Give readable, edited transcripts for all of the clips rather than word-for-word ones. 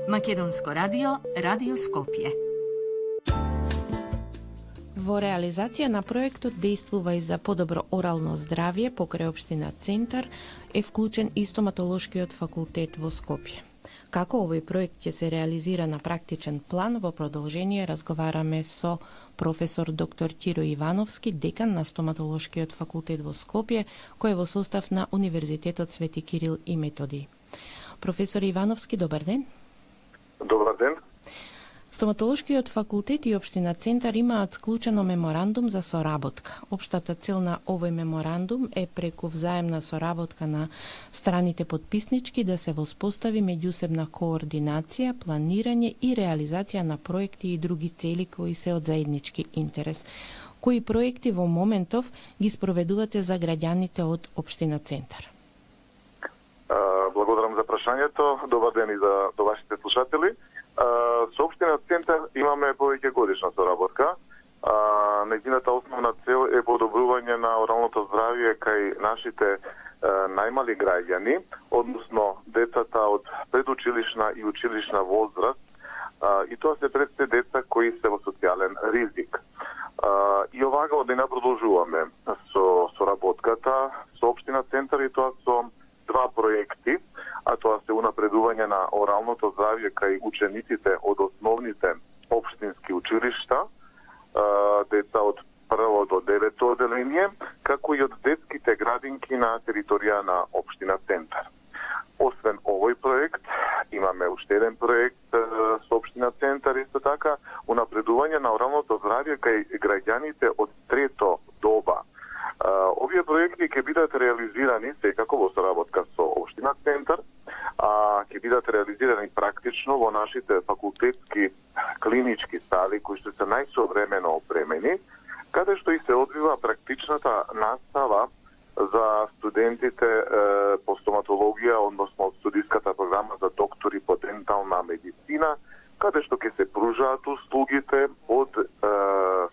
Македонско радио, Радио Скопје. Во реализација на проектот Действува и за подобро орално здравје покрај општина Центар е вклучен и стоматолошкиот факултет во Скопје. Како овој проект ќе се реализира на практичен план, во продолжение разговараме со професор доктор Ќиро Ивановски, декан на стоматолошкиот факултет во Скопје, кој е во состав на Универзитетот Свети Кирил и Методиј. Професор Ивановски, добар ден. Добар ден. Стоматолошкиот факултет и општина Центар имаат склучено меморандум за соработка. Општата цел на овој меморандум е преку взаемна соработка на страните подписнички да се воспостави меѓусебна координација, планирање и реализација на проекти и други цели кои се од заеднички интерес. Кои проекти во моментов ги спроведувате за граѓаните од општина Центар? Благодарам за прашањето. Добар ден и до вашите слушатели. Со општина Центар имаме повеќе годишна соработка. Нејзината основна цел е подобрување на оралното здравје кај нашите најмали граѓани, односно децата од предучилишна и училишна возраст, и тоа се пред се деца кои се во социјален ризик. И овага одина продолжуваме со соработката со општина Центар и тоа со два проекти, а тоа се унапредување на оралното здравје кај учениците од основните општински училишта, деца од 1 до 9 оделение, како и од детските градинки на територија на општина Центар. Освен овој проект, имаме уште еден проект со општина Центар, исто така, унапредување на оралното здравје кај граѓаните од трето доба. Овие проекти ќе бидат реализирани секако во соработка со општина Центар, ќе бидат реализирани практично во нашите факултетски клинички сали кои што се најсовремено опремени, каде што и се одвива практичната настава за студентите по стоматологија, односно студиската програма за доктори по дентална медицина, каде што ќе се пружаат услугите под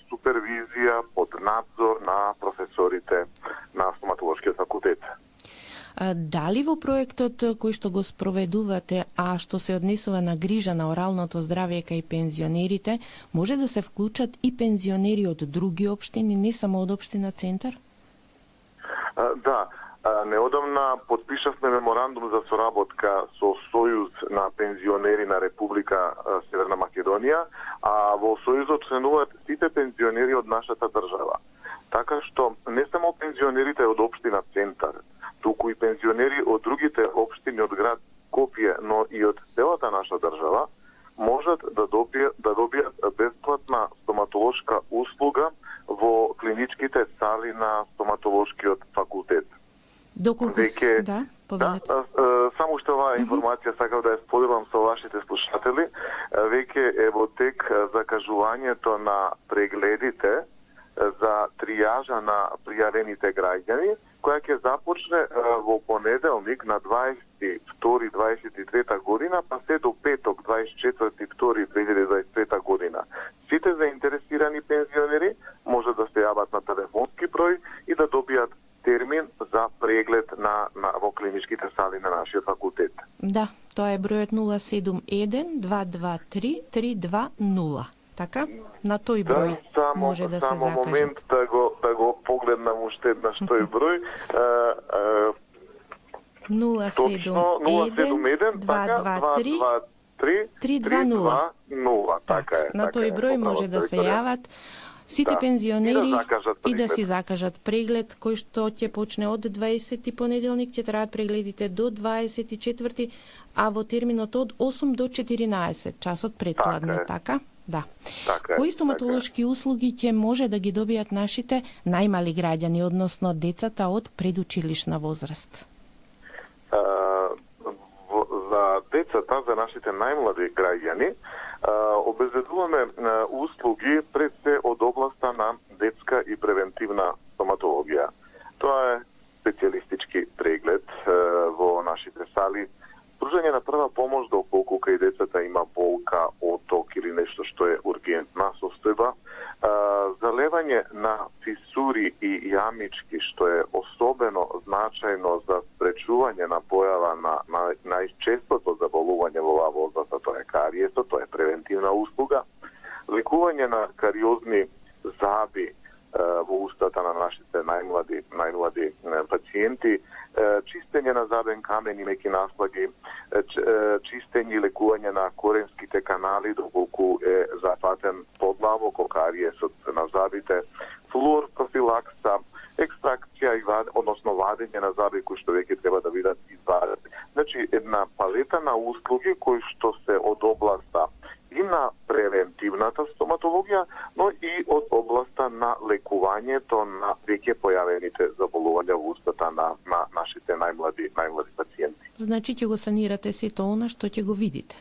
супервизија, под надзор на професорите на стоматолошкиот факултет. Дали во проектот кој што го спроведувате, а што се однесува на грижа на оралното здравје кај пензионерите, може да се вклучат и пензионери од други општини, не само од општина Центар? Да, неодамна подпишавме меморандум за соработка со Сојуз на пензионери на Република Северна Македонија, а во Сојузот членуваат сите пензионери од нашата држава. Така што не само пензионерите од општина Центар, туку и пензионери од другите општини од град Скопје, но и од целата наша држава, можат да добијат бесплатна стоматолошка услуга во клиничките сали на стоматолошкиот факултет. Доколку повелете. Само уште оваа информација сакав да ја споделам со вашите слушатели. Веќе е во тек закажувањето на прегледите за тријажа на пријавените граѓани, која ќе започне во понеделник на 22-23 година, па се до петок 24-2-2023 година. Сите заинтересирани пензионери може да се јават на телефонски број и да добијат термин за преглед во клиничките сали на нашиот факултет. Да, тоа е бројот 071-223-320. Така? На тој број може да се закажат. Само момент да го погледнам уште еднаш тој број. 071-223-320. Така е. На тој број може да се јават сите пензионери и да си закажат преглед, кој што ќе почне од 20 понеделник, ќе траат прегледите до 24, а во терминот од 8 до 14 часот предпладне, така? Да. Кои стоматолошки услуги ќе може да ги добијат нашите најмали граѓани, односно децата од предучилишна возраст? За децата, за нашите најмлади граѓани, обезбедуваме услуги пред се од областа на детска и превентивна стоматологија. Тоа е специјалистички преглед во нашите сали Пружање на прва помош доколку кај децата има болка, оток или нешто што е ургентна состојба, залевање на фисури и јамички, што е особено значајно за спречување на појава на најчестото заболување во оваа возраст, тоа е кариесот, тоа е превентивна услуга, лекување на кариозни заби во устата на нашите најмлади пациенти, чистење на забен камен и меки наслаги, чистење и лекување на коренските канали доколку е зафатен подлабоко кариесот на забите, флуор профилакса, екстракција односно вадење на заби кои што веќе треба да бидат извадени. Значи една палета на услуги кои што се од областа и на превентивната стоматологија, но и од областа на лекувањето на веќе појавените заболувања во устата на нашите најмлади пациенти. Значи ќе го санирате сето она што ќе го видите.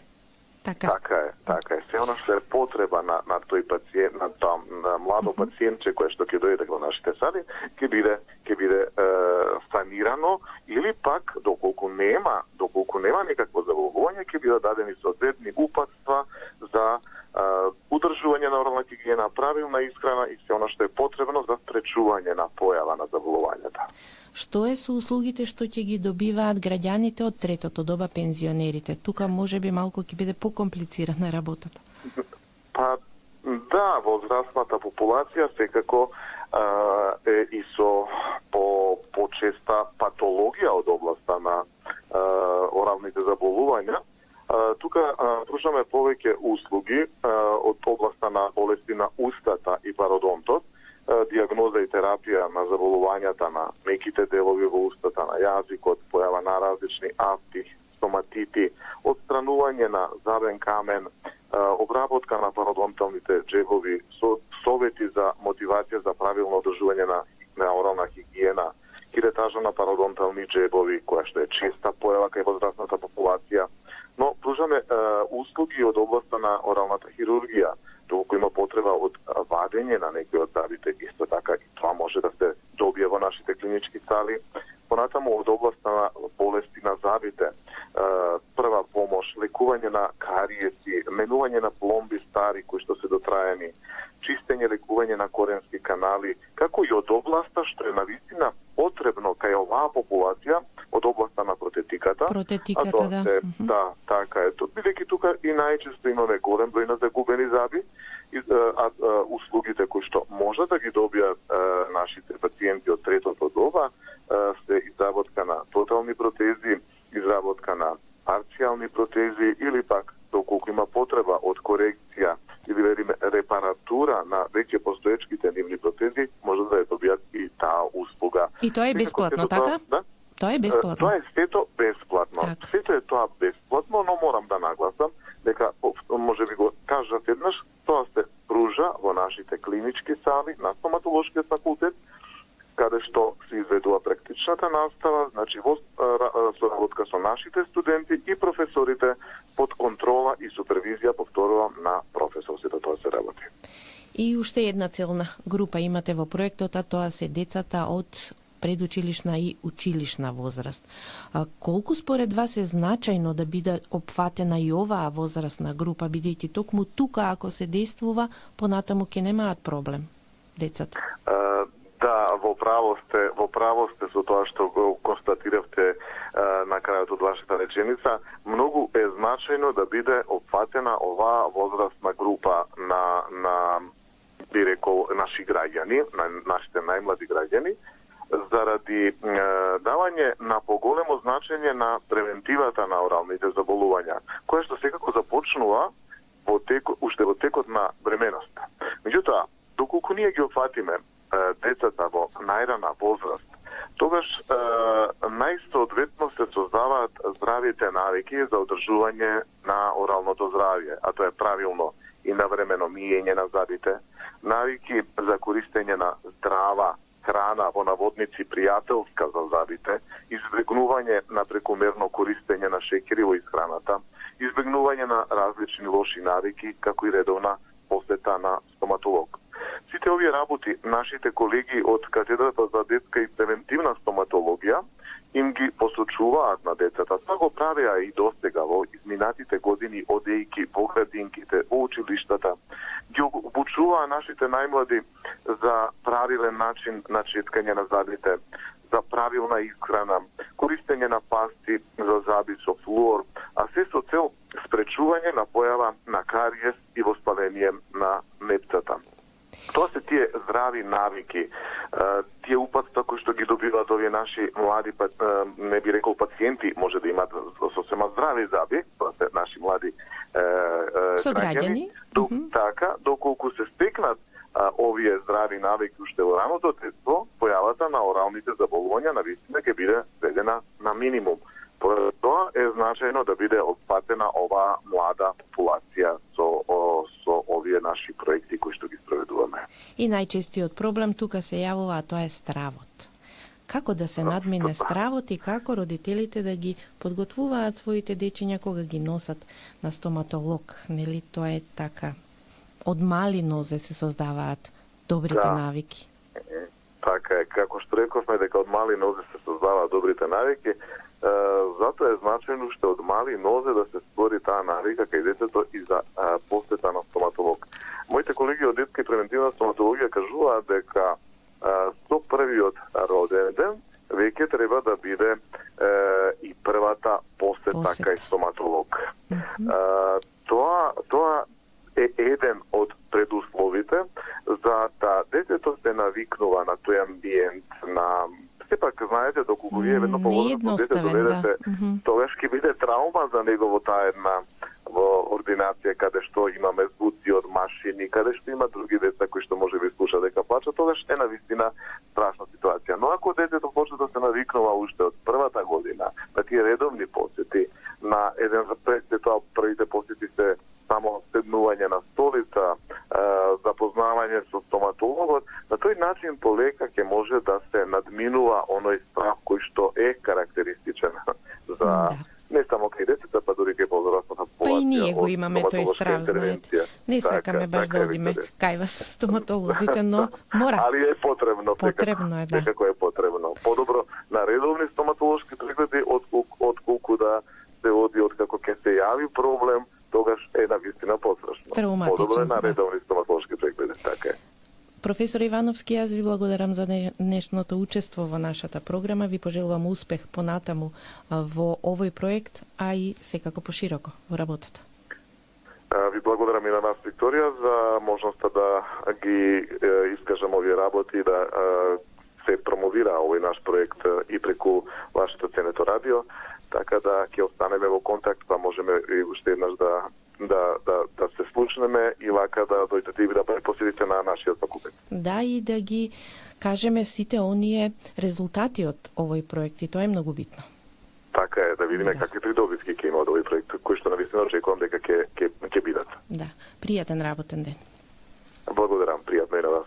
Така е. Се она што е потреба на тој пациент, на младо пациентче кое што ќе дојде во нашите сали, ќе биде санирано или пак доколку нема никакво заболување, ќе бидат дадени соодветни упатства за удржување на орална хигиена, правилна исхрана и се она што е потребно за спречување на појава на заболувањата. Што е со услугите што ќе ги добиваат граѓаните од третото доба, пензионерите? Тука можеби малку ќе биде покомплицирана работата. Па да, возрастната популација секако е и со почеста патологија од областа на оралните заболувања. Тука пружаме повеќе услуги од областа на болести на устата и пародонтот, диагноза и терапија на заболувањата на меките делови во устата, на јазикот, појава на различни афти, стоматити, отстранување на забен камен, обработка на пародонталните џебови, совети за мотивација за правилно одржување на орална хигиена, киретажа на пародонтални џебови, која што е честа појава кај возрастната популација, но пружаме услуги од областа на оралната хирургија, доколку има потреба од вадење на некои од забите, исто така и тоа може да се добие во нашите клинички сали. Понатаму од областа на болести на забите, прва помош, лекување на кариеси, менување на пломби стари кои што се дотраени, чистење, лекување на коренски канали, како и од областа што е навистина потребно кај оваа популација, од областа на протетиката. Да, така е. Бидејќи тука и најчесто имаме голем број на загубени заби, услугите кои што може да ги добијат нашите пациенти од третото доба се изработка на тотални протези, изработка на парцијални протези или пак доколку има потреба од корекција или репаратура на веќе постоечките нивни протези, може да ја добијат и таа услуга. И тоа е бесплатно, така? Да? Тоа е бесплатно. Тоа е сето бесплатно. Так. Сето е тоа бесплатно, но морам да нагласам дека може би го кажат еднаш, тоа се пружа во нашите клинички сали на стоматолошкиот факултет, каде што се изведува практичната настава, значи во соработка со нашите студенти и професорите под контрола и супервизија, повторувам, на професорите тоа се работи. И уште една целна група имате во проектот, а тоа се децата од предучилишна и училишна возраст. Колку според вас е значајно да биде опфатена и оваа возрастна група, бидејќи токму тука ако се действува, понатаму ќе немаат проблем децата? Да, во право сте со тоа што го констатиравте на крајот од вашата реченица. Многу е значајно да биде опфатена оваа возрастна група на би рекол, наши граѓани, на нашите најмлади граѓани, заради давање на поголемо значење на превентивата на оралните заболувања, која што секако започнува уште во текот на бременоста. Меѓутоа, доколку ние ги опфатиме децата во најрана возраст, тогаш најсоодветно се создаваат здравите навики за одржување на оралното здравје, а тоа е правилно и навремено миење на забите, навики за користење на здрава храна во наводници пријателска за забите, избегнување на прекомерно користење на шеќери во исхраната, избегнување на различни лоши навики, како и редовна посета на стоматолог. Сите овие работи нашите колеги од катедрата за детска и превентивна стоматологија им ги посочуваат на децата. Тоа го правеа и досега во изминатите години, одејки во градинките, во училиштата. Ги обучуваа нашите најмлади за правилен начин на четкање на зъбите, за правилна исхрана, користење на пасти за зъби со флуор, а се со цел спречување на појава на кариес и воспаление на мепцата. Тоа се тие здрави навики, тие упатства кои што ги добиваат овие наши млади, не би рекол пациенти, може да имаат сосема здрави зъби, тоа се наши млади граѓани. Така, доколку се стекнат овие здрави навики уште во раното детство, појавата на оралните заболувања на вистина ќе биде сведена на минимум. Тоа е значајно да биде опфатена оваа млада популација со овие наши проекти кои што ги спроведуваме. И најчестиот проблем тука се јавува, а тоа е стравот. Како да се надмине стравот и како родителите да ги подготвуваат своите дечиња кога ги носат на стоматолог? Нели тоа е така? Од мали нозе се создаваат добрите навики. Така е, како што рековме дека од мали нозе се создаваат добрите навики, затоа е значајно што од мали нозе да се створи таа навика кај детето и за посета на стоматолог. Моите колеги од детска и превентивна стоматологија кажуваат дека со првиот роден ден веќе треба да биде и првата посета кај стоматолог. Тоа е еден од предусловите за да детето се навикнува на тој амбиент, на сепак знаете доколку вие едно повозрастно дете доведете, тогаш ќе биде траума за него во таа една во ординација каде што имаме звуци од машини, каде што има други деца кои што може би слуша дека плачат, тогаш е навистина страшна ситуација. Но ако детето почне да се навикнува уште од првата година на тие редовни посети, на еден пред тоа првите посети се само седнување на столица, запознавање со стоматологот, на тој начин полека ќе може да се надминува оној страх кој што е карактеристичен за не само кај децата, па дури кај возрастната популација. Па и ние го имаме тој страх, знаете. Не сакаме баш да одиме кај вас стоматолозите, но мора. Али е потребно. Потребно е, да. Некако е потребно. Подобро на редовни стоматолошки прегледи отколку да се оди откако ќе се јави проблем, тогаш е навистина пострашно. Травматично. Подобро е на редовни стоматолошки прегледи, така е. Професор Ивановски, јас ви благодарам за днешното учество во нашата програма. Ви пожелувам успех понатаму во овој проект, а и секако пошироко во работата. Ви благодарам и на вас, Викторија, за можноста да ги искажам овие работи и да се промовира овој наш проект и преку вашето ценето радио, така да ќе останеме во контакт, па можеме и уште еднаш да се случнеме и вака да дојдете и да посетите на нашиот факултет. Да, и да ги кажеме сите оние резултати од овој проект, и тоа е многу битно. Така е, да видиме какви придобивки ќе има од овој проект, кои што навистина очекувам дека ќе бидат. Да, пријатен работен ден. Благодарам, пријатно и на вас.